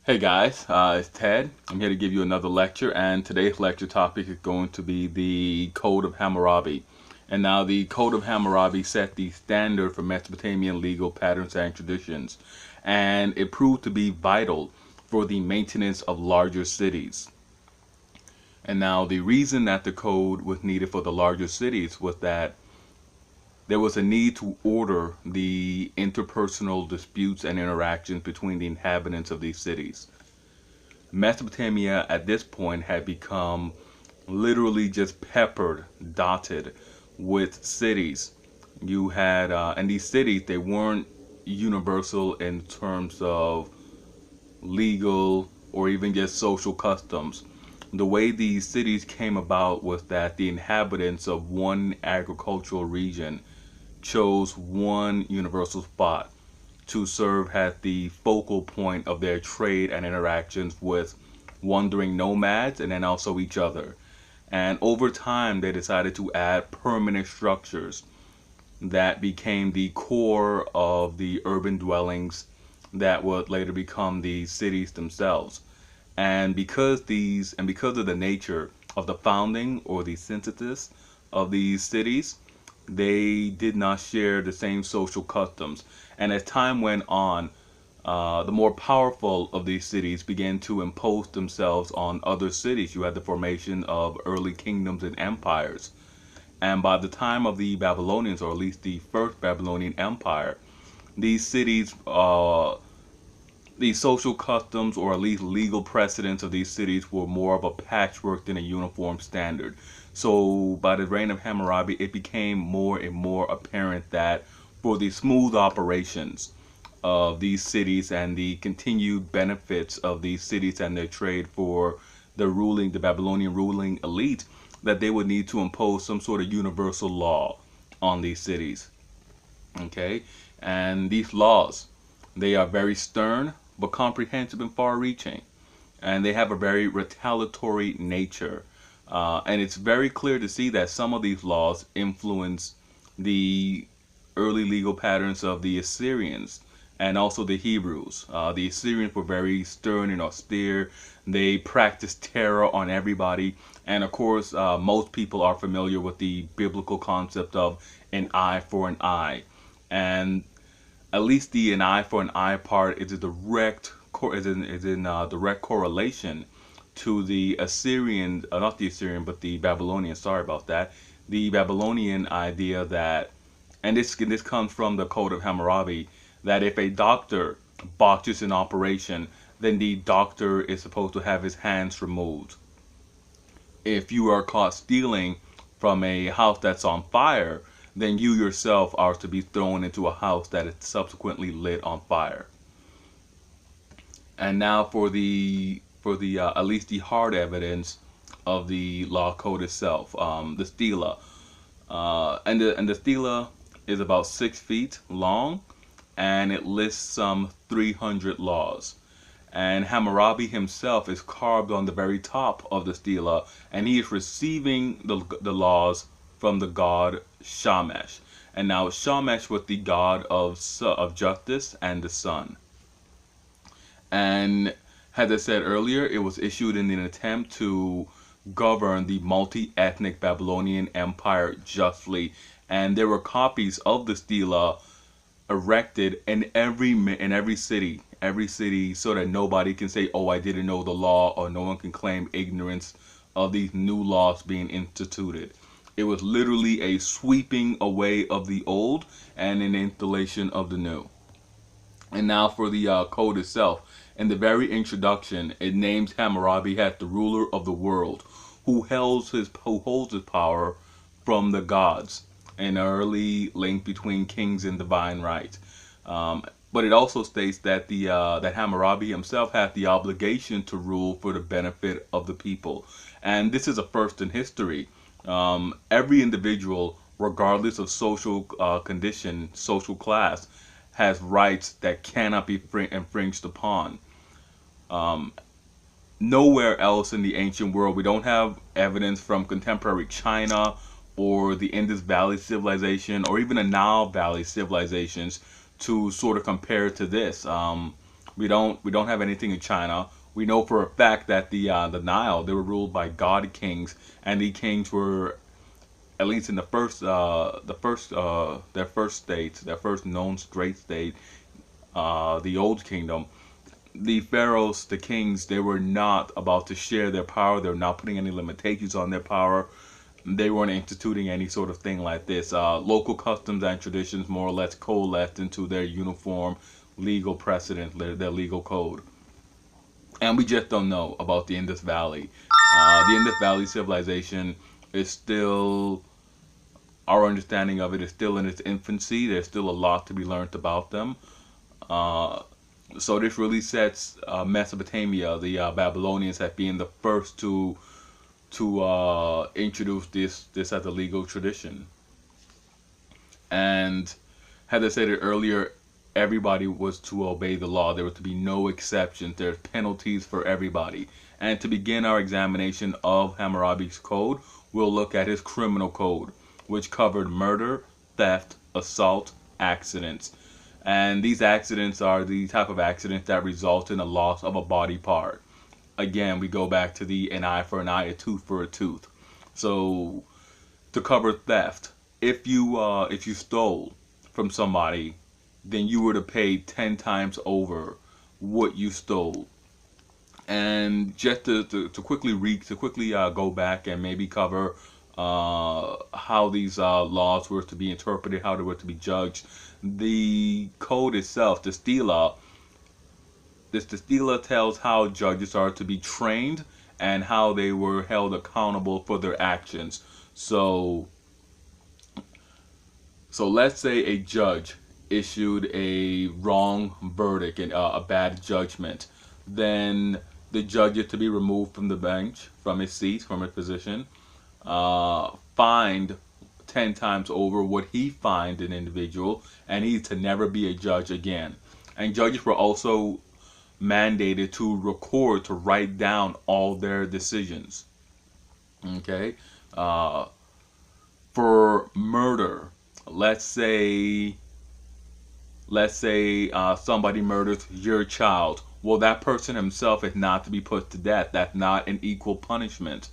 Hey guys, it's Ted. I'm here to give you another lecture, and today's lecture topic is going to be the Code of Hammurabi. And now, the Code of Hammurabi set the standard for Mesopotamian legal patterns and traditions, and it proved to be vital for the maintenance of larger cities. And now, the reason that the code was needed for the larger cities was that there was a need to order the interpersonal disputes and interactions between the inhabitants of these cities. Mesopotamia at this point had become literally just peppered, dotted with cities. You had, and these cities, they weren't universal in terms of legal or even just social customs. The way these cities came about was that the inhabitants of one agricultural region chose one universal spot to serve as the focal point of their trade and interactions with wandering nomads and then also each other. And over time, they decided to add permanent structures that became the core of the urban dwellings that would later become the cities themselves. And because of the nature of the founding or the synthesis of these cities, they did not share the same social customs. And as time went on, the more powerful of these cities began to impose themselves on other cities. You had the formation of early kingdoms and empires. And by the time of the Babylonians, or at least the first Babylonian Empire, these cities, these social customs, or at least legal precedents of these cities, were more of a patchwork than a uniform standard. So by the reign of Hammurabi, it became more and more apparent that for the smooth operations of these cities and the continued benefits of these cities and their trade for the Babylonian ruling elite, that they would need to impose some sort of universal law on these cities. Okay, and these laws, they are very stern but comprehensive and far-reaching, and they have a very retaliatory nature. And it's very clear to see that some of these laws influence the early legal patterns of the Assyrians and also the Hebrews. The Assyrians were very stern and austere. They practiced terror on everybody. And of course, most people are familiar with the biblical concept of an eye for an eye. And at least the an eye for an eye part is a direct correlation to the Assyrian, not the Assyrian, but the Babylonian. Sorry about that. The Babylonian idea that, and this comes from the Code of Hammurabi, that if a doctor botches an operation, then the doctor is supposed to have his hands removed. If you are caught stealing from a house that's on fire, then you yourself are to be thrown into a house that is subsequently lit on fire. And now for the at least the hard evidence of the law code itself, the stela, and the stela is about 6 feet long, and it lists some 300 laws. And Hammurabi himself is carved on the very top of the stela, and he is receiving the laws from the god Shamash. And now Shamash was the god of justice and the sun. And as I said earlier, it was issued in an attempt to govern the multi-ethnic Babylonian Empire justly. And there were copies of the stela erected in every city, so that nobody can say, "Oh, I didn't know the law," or no one can claim ignorance of these new laws being instituted. It was literally a sweeping away of the old and an installation of the new. And now for the code itself. In the very introduction, it names Hammurabi as the ruler of the world, who holds his power from the gods, an early link between kings and divine right. But it also states that that Hammurabi himself had the obligation to rule for the benefit of the people, and this is a first in history. Every individual, regardless of social condition, social class, has rights that cannot be infringed upon. Nowhere else in the ancient world, we don't have evidence from contemporary China or the Indus Valley civilization or even the Nile Valley civilizations to sort of compare to this. We don't have anything in China. We know for a fact that the Nile, they were ruled by god kings, and the kings were, at least in their first state, their first known great state, the Old Kingdom. The pharaohs, the kings, they were not about to share their power. They were not putting any limitations on their power. They weren't instituting any sort of thing like this. Local customs and traditions more or less coalesced into their uniform legal precedent, their legal code. And we just don't know about the Indus Valley. The Indus Valley civilization is still, our understanding of it is still in its infancy. There's still a lot to be learned about them. So this really sets Mesopotamia, the Babylonians, as being the first to introduce this as a legal tradition. And as I said it earlier, everybody was to obey the law. There were to be no exceptions. There's penalties for everybody. And to begin our examination of Hammurabi's code, we'll look at his criminal code, which covered murder, theft, assault, accidents. And these accidents are the type of accidents that result in the loss of a body part. Again, we go back to the an eye for an eye, a tooth for a tooth. So to cover theft, if you stole from somebody, then you were to pay 10 times over what you stole. And just to quickly go back and maybe cover how these laws were to be interpreted, how they were to be judged. The code itself, the stela, tells how judges are to be trained and how they were held accountable for their actions. So let's say a judge issued a wrong verdict and a bad judgment, then the judge is to be removed from the bench, from his seat, from his position, fined 10 times over what he fined an individual, and he's to never be a judge again. And judges were also mandated to record, to write down all their decisions. Okay? For murder, let's say somebody murders your child. Well, that person himself is not to be put to death. That's not an equal punishment.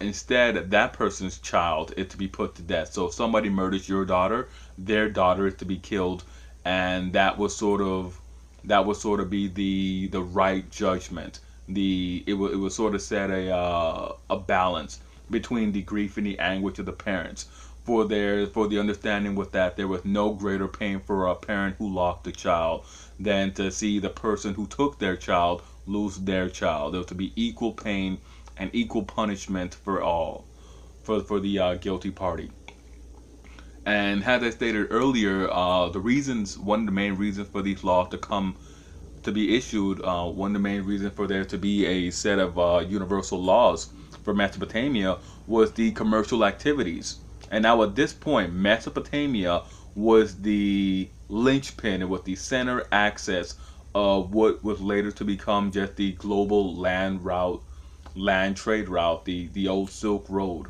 Instead, that person's child is to be put to death. So if somebody murders your daughter, their daughter is to be killed, and that would sort of be the right judgment. It would sort of set a balance between the grief and the anguish of the parents. For the understanding with that, there was no greater pain for a parent who lost a child than to see the person who took their child lose their child. There was to be equal pain and equal punishment for all, for the guilty party. And as I stated earlier, one of the main reasons for these laws to be issued, one of the main reasons for there to be a set of universal laws for Mesopotamia was the commercial activities. And now at this point, Mesopotamia was the linchpin, it was the center axis of what was later to become just the global land trade route, the old Silk Road.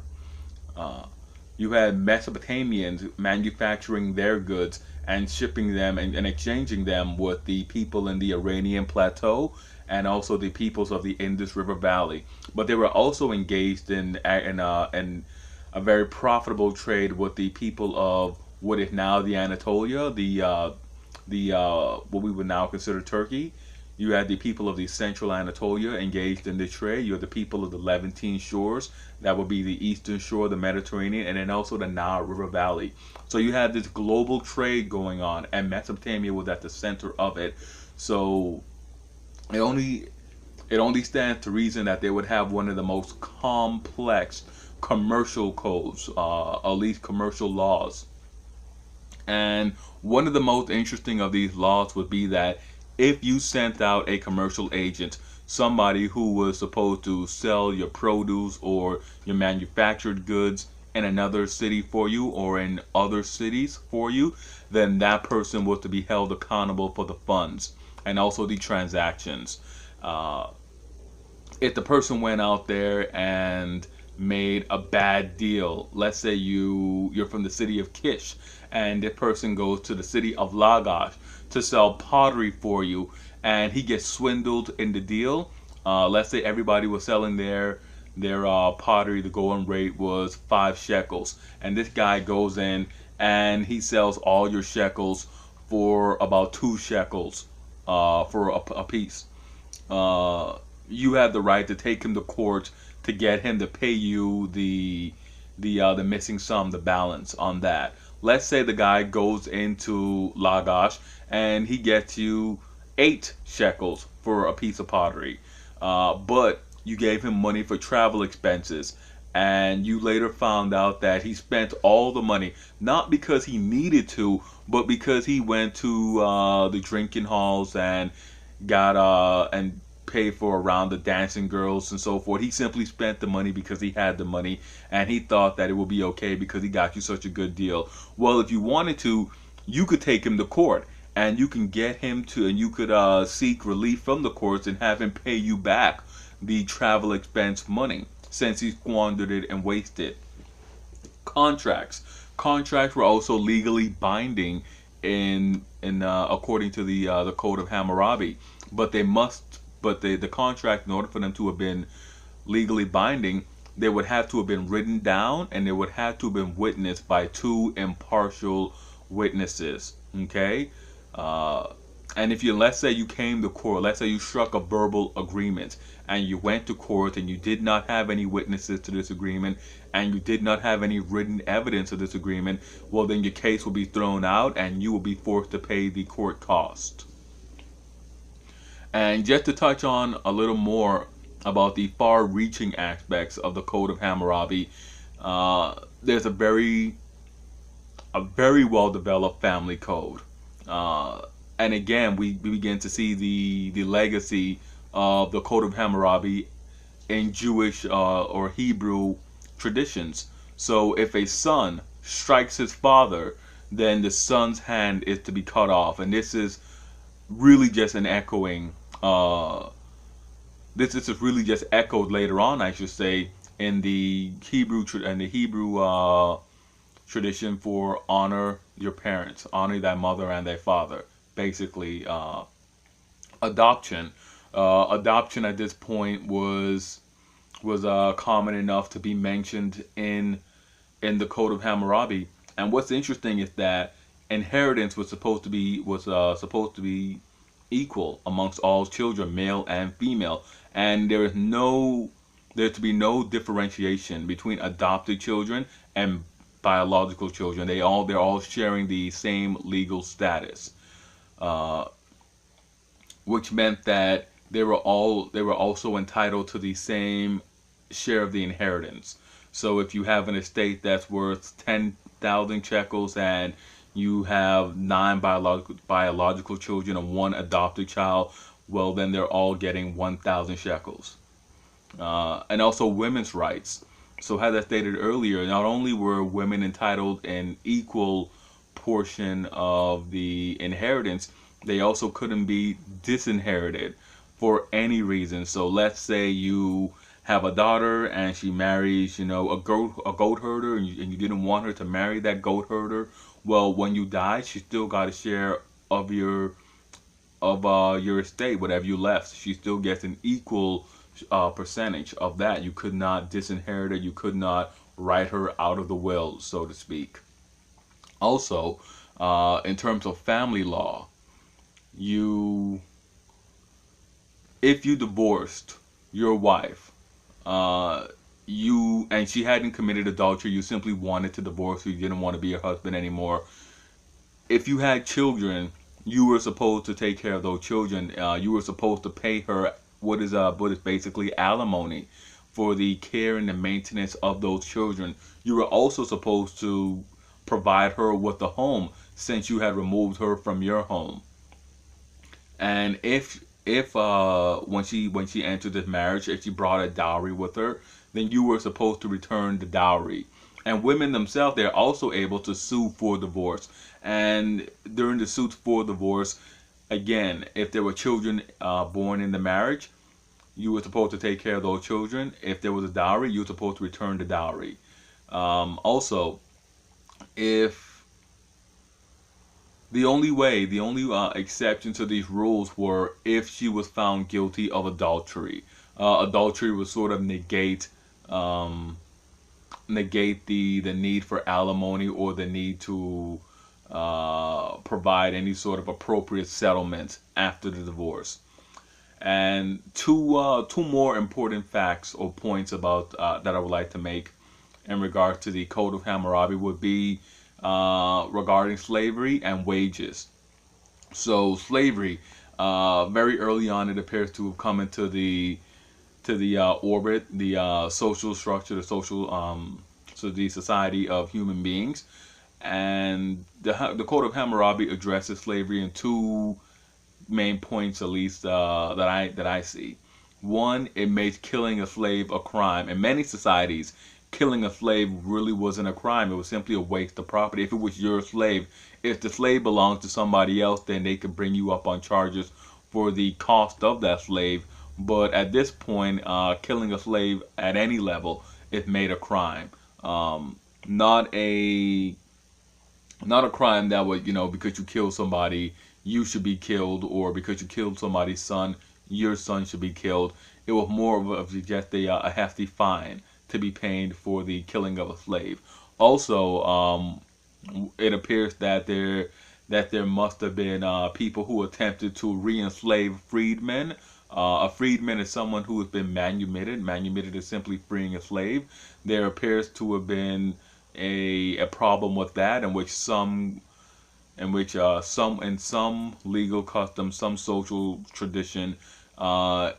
You had Mesopotamians manufacturing their goods and shipping them and exchanging them with the people in the Iranian plateau and also the peoples of the Indus River Valley. But they were also engaged in a very profitable trade with the people of what is now the Anatolia, what we would now consider Turkey. You had the people of the central Anatolia engaged in the trade. You had the people of the Levantine shores, that would be the eastern shore of the Mediterranean, and then also the Nile River Valley. So you had this global trade going on, and Mesopotamia was at the center of it. So it only stands to reason that they would have one of the most complex commercial codes, at least commercial laws. And one of the most interesting of these laws would be that if you sent out a commercial agent, somebody who was supposed to sell your produce or your manufactured goods in another city for you or in other cities for you, then that person was to be held accountable for the funds and also the transactions. If the person went out there and made a bad deal, let's say you're from the city of Kish and this person goes to the city of Lagash to sell pottery for you, and he gets swindled in the deal. Let's say everybody was selling their pottery. The going rate was 5 shekels, and this guy goes in and he sells all your shekels for about 2 shekels for a piece. You have the right to take him to court to get him to pay you the missing sum, the balance on that. Let's say the guy goes into Lagash and he gets you 8 shekels for a piece of pottery, but you gave him money for travel expenses, and you later found out that he spent all the money not because he needed to, but because he went to the drinking halls and got and paid for around the dancing girls and so forth. He simply spent the money because he had the money, and he thought that it would be okay because he got you such a good deal. Well, if you wanted to, you could take him to court, and you can get him to, and you could seek relief from the courts and have him pay you back the travel expense money since he squandered it and wasted. Contracts were also legally binding in according to the Code of Hammurabi, but the contract, in order for them to have been legally binding, they would have to have been written down, and they would have to have been witnessed by 2 impartial witnesses. Okay. And if you, let's say you came to court, let's say you struck a verbal agreement and you went to court and you did not have any witnesses to this agreement and you did not have any written evidence of this agreement, well, then your case will be thrown out and you will be forced to pay the court cost. And just to touch on a little more about the far-reaching aspects of the Code of Hammurabi, there's a very well-developed family code. And again, we begin to see the legacy of the Code of Hammurabi in Jewish or Hebrew traditions. So if a son strikes his father, then the son's hand is to be cut off. And this is really just an echoing. This is really just echoed later on, I should say, in the Hebrew tradition for honor your parents, honor thy mother and thy father. Basically, adoption. Adoption at this point was common enough to be mentioned in the Code of Hammurabi. And what's interesting is that inheritance was supposed to be equal amongst all children, male and female, and there to be no differentiation between adopted children and biological children. They're all sharing the same legal status. Which meant that they were also entitled to the same share of the inheritance. So if you have an estate that's worth 10,000 shekels and you have 9 biological children and 1 adopted child, well, then they're all getting 1,000 shekels. And also women's rights. So as I stated earlier, not only were women entitled an equal portion of the inheritance, they also couldn't be disinherited for any reason. So let's say you have a daughter and she marries, a goat herder, and you didn't want her to marry that goat herder. Well, when you die, she still got a share of your estate, whatever you left. She still gets an equal percentage of that. You could not disinherit her. You could not write her out of the will, so to speak. Also, in terms of family law, if you divorced your wife, and she hadn't committed adultery, you simply wanted to divorce her, you didn't want to be her husband anymore. If you had children, you were supposed to take care of those children. You were supposed to pay her what is basically alimony for the care and the maintenance of those children. You were also supposed to provide her with a home since you had removed her from your home. And if when she entered this marriage, if she brought a dowry with her, then you were supposed to return the dowry. And women themselves, they're also able to sue for divorce. And during the suits for divorce, again, if there were children born in the marriage, you were supposed to take care of those children. If there was a dowry, you were supposed to return the dowry. Also, if The only exception to these rules were if she was found guilty of adultery. Adultery would sort of um, negate the need for alimony or the need to provide any sort of appropriate settlement after the divorce. And two more important facts or points about that I would like to make in regard to the Code of Hammurabi would be regarding slavery and wages. So slavery, very early on, it appears to have come into the orbit, the social structure, so the society of human beings, and the Code of Hammurabi addresses slavery in two main points, at least that I see. One, it makes killing a slave a crime. In many societies, killing a slave really wasn't a crime. It was simply a waste of property. If it was your slave, if the slave belonged to somebody else, then they could bring you up on charges for the cost of that slave. But at this point, killing a slave at any level is made a crime. Not a crime that would, because you killed somebody, you should be killed, or because you killed somebody's son, your son should be killed. It was more of just a hefty fine to be paid for the killing of a slave. Also, it appears that there must have been people who attempted to re-enslave freedmen. A freedman is someone who has been manumitted. Manumitted is simply freeing a slave. There appears to have been a problem with that, in some legal custom, some social tradition,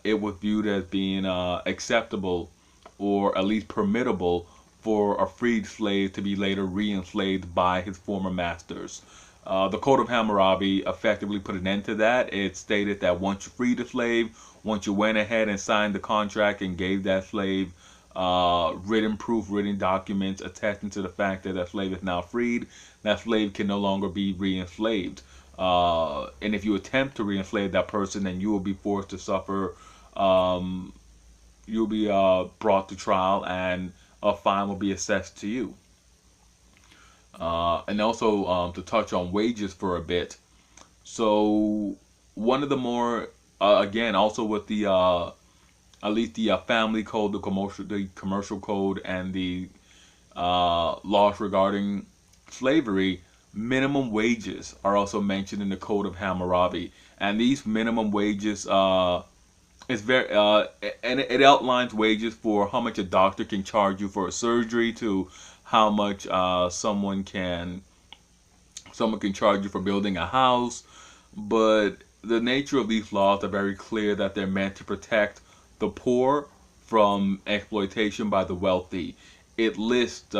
it was viewed as being acceptable or at least permittable for a freed slave to be later re-enslaved by his former masters. The Code of Hammurabi effectively put an end to that. It stated that once you freed a slave, once you went ahead and signed the contract and gave that slave written documents attesting to the fact that that slave is now freed, that slave can no longer be re-enslaved. And if you attempt to re-enslave that person, then you will be forced to suffer. You'll be brought to trial, and a fine will be assessed to you. And also to touch on wages for a bit. So one of the more again, also with the at least the family code, the commercial code, and the laws regarding slavery, minimum wages are also mentioned in the Code of Hammurabi, and these minimum wages is very and it outlines wages for how much a doctor can charge you for a surgery, to how much someone can charge you for building a house. But the nature of these laws are very clear that they're meant to protect the poor from exploitation by the wealthy. It lists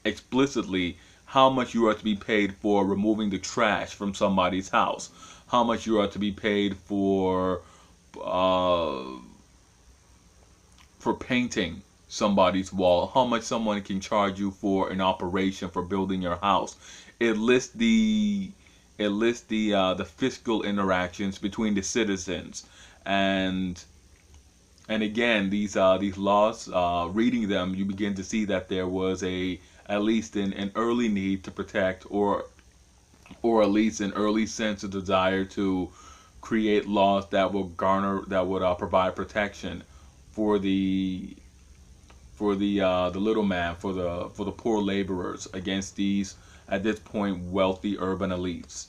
explicitly how much you are to be paid for removing the trash from somebody's house, how much you are to be paid for painting somebody's wall, how much someone can charge you for an operation for building your house. It lists the fiscal interactions between the citizens, and again, these laws, reading them, you begin to see that there was at least an early need to protect, or at least an early sense of desire to create laws that would provide protection for the little man, for the poor laborers against these, at this point, wealthy urban elites.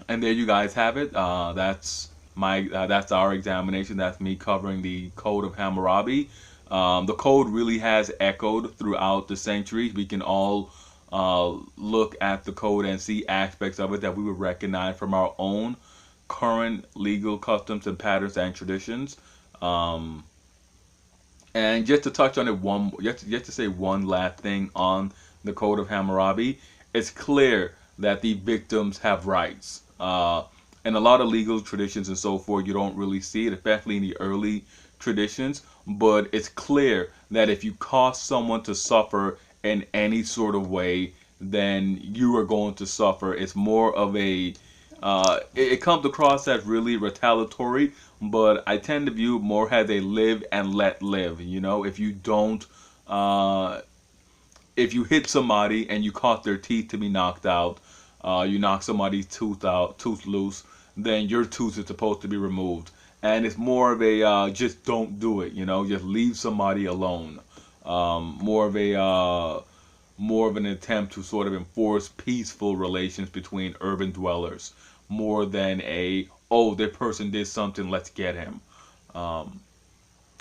And there you guys have it. That's our examination. That's me covering the Code of Hammurabi. The code really has echoed throughout the centuries. We can all look at the code and see aspects of it that we would recognize from our own current legal customs and patterns and traditions. And just to touch on it, just to say one last thing on the Code of Hammurabi, it's clear that the victims have rights. In a lot of legal traditions and so forth, you don't really see it, especially in the early traditions. But it's clear that if you cause someone to suffer in any sort of way, then you are going to suffer. It's more of it comes across as really retaliatory, but I tend to view it more as a live and let live. If you don't if you hit somebody and you cause their teeth to be knocked out, you knock somebody's tooth loose, then your tooth is supposed to be removed. And it's more of a just don't do it, just leave somebody alone. More of a more of an attempt to sort of enforce peaceful relations between urban dwellers, more than a, oh, that person did something, let's get him. Um,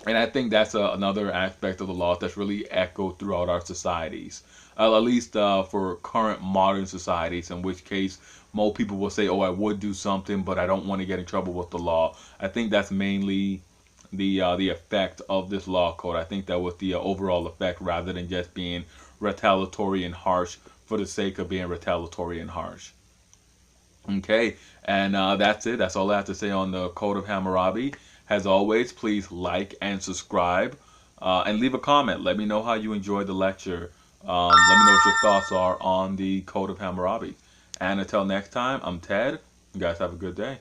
and I think that's another aspect of the law that's really echoed throughout our societies, at least for current modern societies, in which case most people will say, oh, I would do something, but I don't want to get in trouble with the law. I think that's mainly the effect of this law code. I think that was the overall effect, rather than just being retaliatory and harsh for the sake of being retaliatory and harsh. Okay, and that's it. That's all I have to say on the Code of Hammurabi. As always, please like and subscribe, and leave a comment. Let me know how you enjoyed the lecture. Let me know what your thoughts are on the Code of Hammurabi. And until next time, I'm Ted. You guys have a good day.